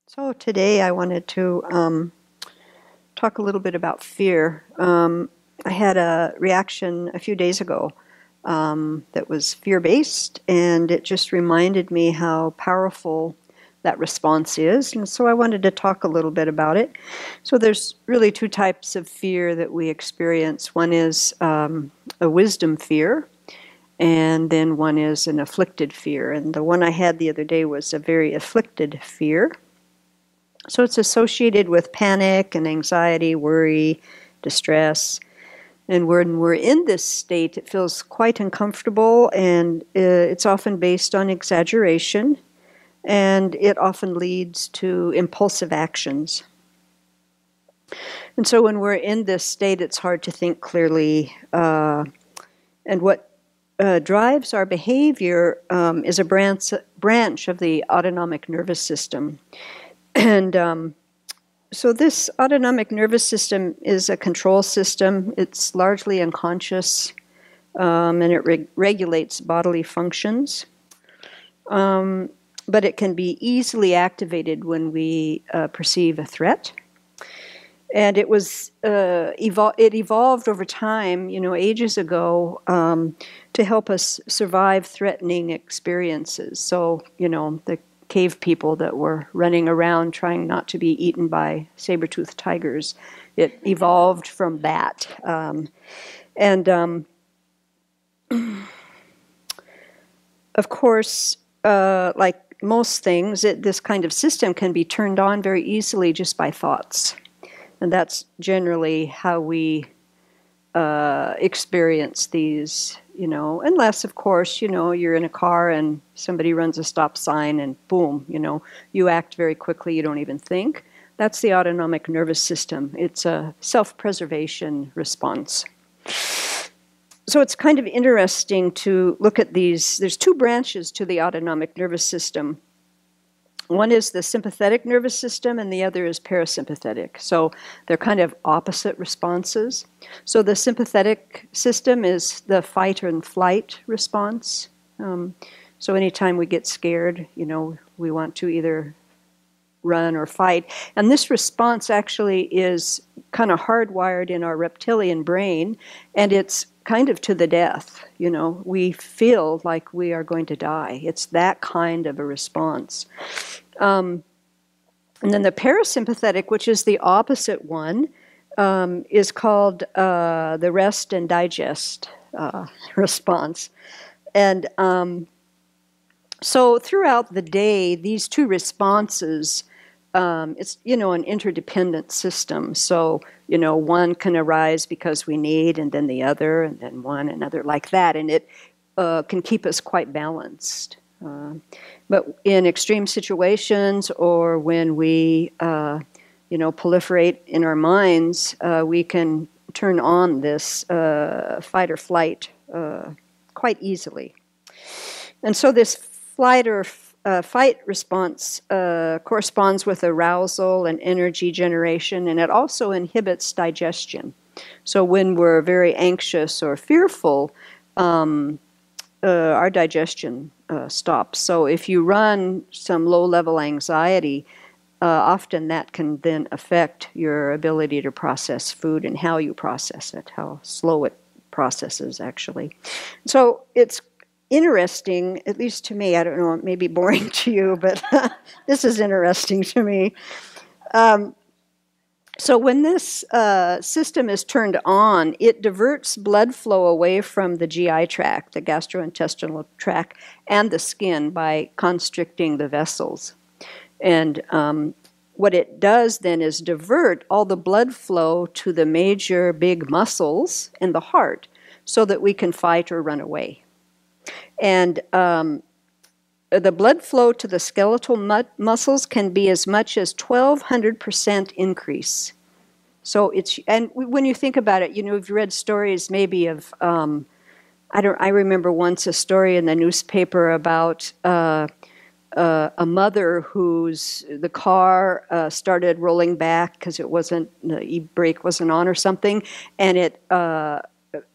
So today I wanted to talk a little bit about fear. I had a reaction a few days ago that was fear-based, and it just reminded me how powerful that response is. And so I wanted to talk a little bit about it. So there's really two types of fear that we experience. One is a wisdom fear, and then one is an afflicted fear. And the one I had the other day was a very afflicted fear. So it's associated with panic and anxiety, worry, distress. And when we're in this state, it feels quite uncomfortable, and it's often based on exaggeration, and it often leads to impulsive actions. And so when we're in this state, it's hard to think clearly. And what drives our behavior is a branch of the autonomic nervous system. And so this autonomic nervous system is a control system. It's largely unconscious, and it regulates bodily functions. But it can be easily activated when we perceive a threat. And it was it evolved over time, ages ago, to help us survive threatening experiences. So, the cave people that were running around trying not to be eaten by saber-toothed tigers. It evolved from that. Of course, like most things, this kind of system can be turned on very easily just by thoughts. And that's generally how we experience these, unless, of course, you're in a car and somebody runs a stop sign and boom, you act very quickly, you don't even think. That's the autonomic nervous system. It's a self-preservation response. So it's kind of interesting to look at these. There's two branches to the autonomic nervous system. One is the sympathetic nervous system, and the other is parasympathetic. So they're kind of opposite responses. So the sympathetic system is the fight and flight response. So anytime we get scared, we want to either run or fight. And this response actually is kind of hardwired in our reptilian brain, and it's kind of to the death. We feel like we are going to die. It's that kind of a response. And then the parasympathetic, which is the opposite one, is called the rest and digest response. And so throughout the day, these two responses, it's, an interdependent system. So, one can arise because we need, and then the other, and then one, another, like that. And it can keep us quite balanced. But in extreme situations, or when we, proliferate in our minds, we can turn on this fight or flight quite easily. And so this flight or fight response corresponds with arousal and energy generation, and it also inhibits digestion. So when we're very anxious or fearful, our digestion stops. So if you run some low-level anxiety, often that can then affect your ability to process food and how you process it, how slow it processes, actually. So it's interesting, at least to me. I don't know, it may be boring to you, but this is interesting to me. So when this system is turned on, it diverts blood flow away from the GI tract, the gastrointestinal tract, and the skin by constricting the vessels. And what it does then is divert all the blood flow to the major big muscles and the heart so that we can fight or run away. And the blood flow to the skeletal muscles can be as much as 1,200% increase. So and when you think about it, you've read stories maybe of, I remember once a story in the newspaper about a mother the car started rolling back because the e-brake wasn't on or something, and it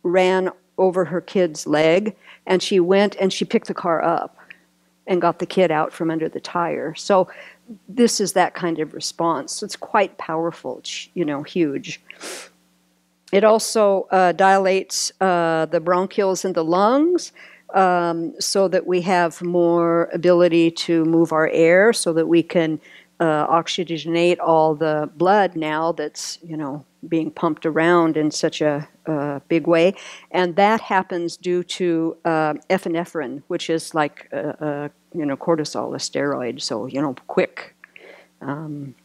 ran over her kid's leg, and she went and she picked the car up and got the kid out from under the tire. So this is that kind of response. So it's quite powerful, you know, huge. It also dilates the bronchioles in the lungs, so that we have more ability to move our air, so that we can oxygenate all the blood now that's, you know, being pumped around in such a big way. And that happens due to epinephrine, which is like, you know, cortisol, a steroid, so, you know, quick. And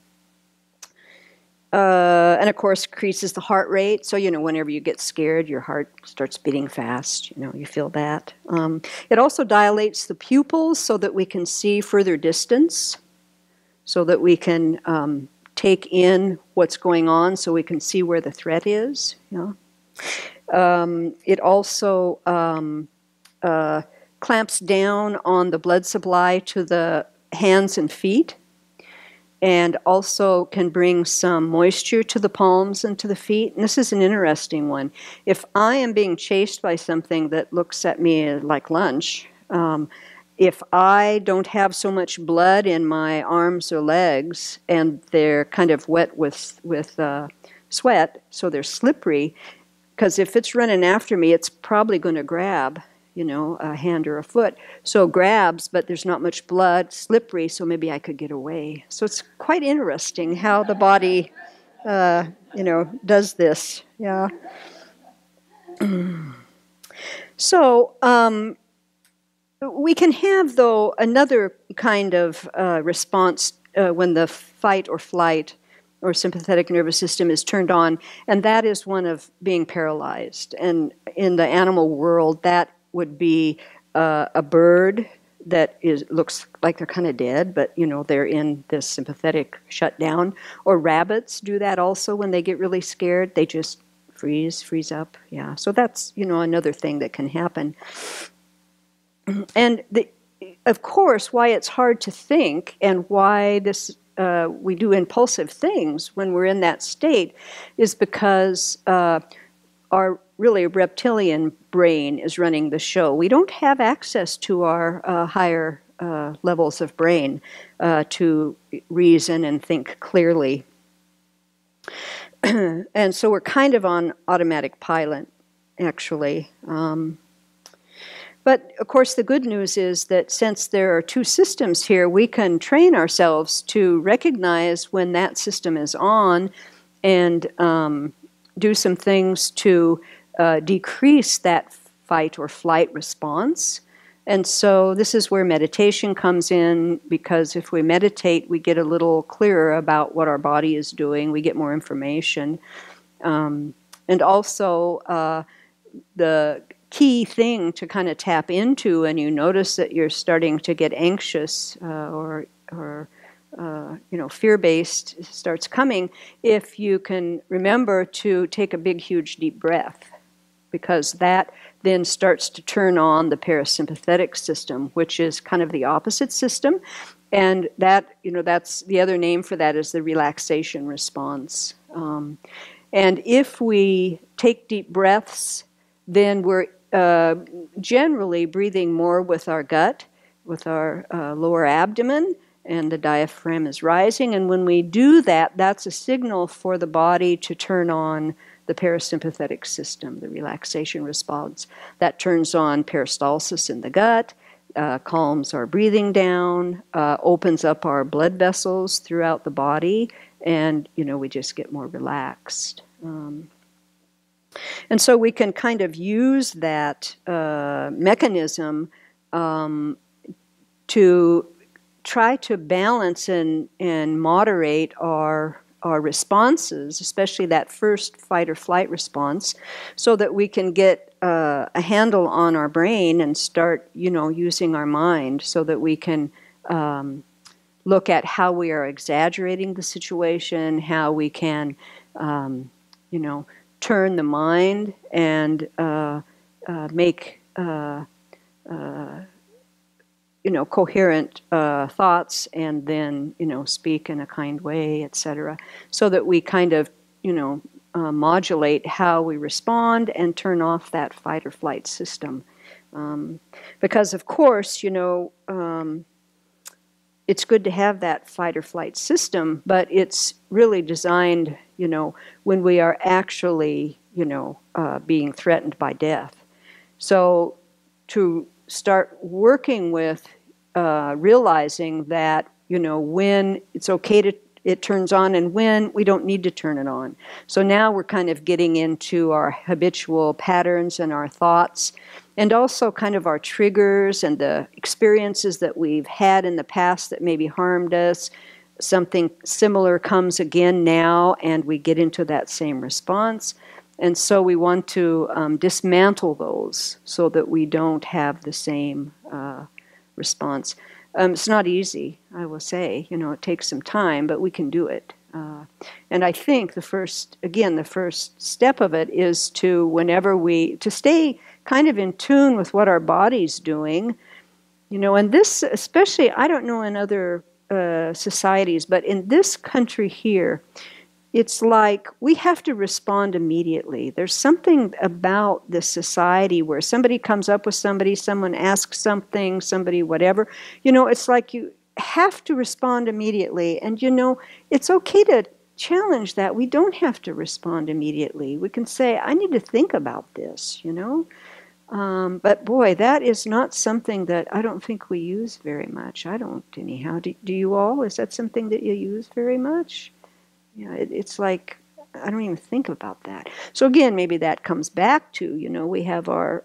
of course, increases the heart rate. So, you know, whenever you get scared, your heart starts beating fast. You know, you feel that. It also dilates the pupils so that we can see further distance, so that we can take in what's going on, so we can see where the threat is. You know? It also clamps down on the blood supply to the hands and feet, and also can bring some moisture to the palms and to the feet. And this is an interesting one. If I am being chased by something that looks at me like lunch, if I don't have so much blood in my arms or legs, and they're kind of wet with sweat, so they're slippery, because if it's running after me, it's probably going to grab, you know, a hand or a foot. So grabs, but there's not much blood, slippery, so maybe I could get away. So it's quite interesting how the body, you know, does this. Yeah. So we can have, though, another kind of response when the fight or flight or sympathetic nervous system is turned on, and that is one of being paralyzed. And in the animal world, that would be a bird that looks like they're kind of dead, but, you know, they're in this sympathetic shutdown. Or rabbits do that also when they get really scared. They just freeze up. Yeah, so that's, you know, another thing that can happen. And of course, why it's hard to think and why this we do impulsive things when we're in that state is because our really reptilian brain is running the show. We don't have access to our higher levels of brain to reason and think clearly. And so we're kind of on automatic pilot, actually. But of course, the good news is that since there are two systems here, we can train ourselves to recognize when that system is on and do some things to decrease that fight or flight response. And so this is where meditation comes in, because if we meditate, we get a little clearer about what our body is doing. We get more information. And also the key thing to kind of tap into, and you notice that you're starting to get anxious or you know, fear-based starts coming, if you can remember to take a big, huge, deep breath, because that then starts to turn on the parasympathetic system, which is kind of the opposite system. And that, you know, that's the other name for that is the relaxation response. And if we take deep breaths, then we're generally breathing more with our gut, with our lower abdomen, and the diaphragm is rising. And when we do that, that's a signal for the body to turn on the parasympathetic system, the relaxation response. That turns on peristalsis in the gut, calms our breathing down, opens up our blood vessels throughout the body, and, you know, we just get more relaxed. And so we can kind of use that mechanism to try to balance and moderate our responses, especially that first fight or flight response, so that we can get a handle on our brain and start, you know, using our mind so that we can look at how we are exaggerating the situation, how we can, you know, turn the mind and make you know, coherent thoughts, and then, you know, speak in a kind way, etc., so that we kind of, you know, modulate how we respond and turn off that fight or flight system. Because of course, you know, it's good to have that fight or flight system, but it's really designed, when we are actually, being threatened by death. So to start working with realizing that, when it's okay to it turns on and when we don't need to turn it on. So now we're kind of getting into our habitual patterns and our thoughts, and also kind of our triggers and the experiences that we've had in the past that maybe harmed us. Something similar comes again now, and we get into that same response. And so we want to dismantle those so that we don't have the same response. It's not easy, I will say. It takes some time, but we can do it. And I think the first step of it is to stay kind of in tune with what our body's doing. And this, especially, I don't know in other societies, but in this country here, it's like we have to respond immediately. There's something about this society where somebody comes up with someone asks something, somebody whatever. It's like you have to respond immediately. And, it's okay to challenge that. We don't have to respond immediately. We can say, I need to think about this, But boy, that is not something that I don't think we use very much. I don't anyhow. Do you all? Is that something that you use very much? Yeah, it's like, I don't even think about that. So again, maybe that comes back to, we have our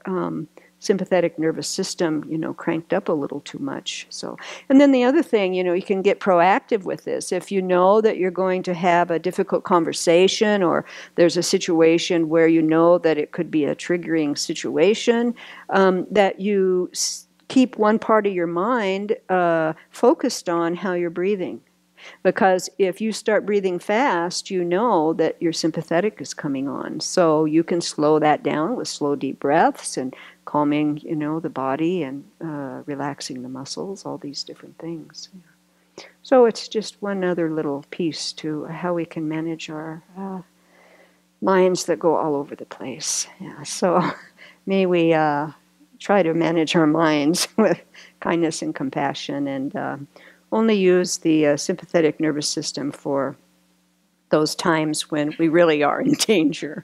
sympathetic nervous system, cranked up a little too much. So, and then the other thing, you can get proactive with this. If you know that you're going to have a difficult conversation, or there's a situation where you know that it could be a triggering situation, that you keep one part of your mind focused on how you're breathing. Because if you start breathing fast, you know that your sympathetic is coming on. So you can slow that down with slow, deep breaths and calming, the body and relaxing the muscles, all these different things. So it's just one other little piece to how we can manage our minds that go all over the place. Yeah. So may we try to manage our minds with kindness and compassion, and only use the sympathetic nervous system for those times when we really are in danger.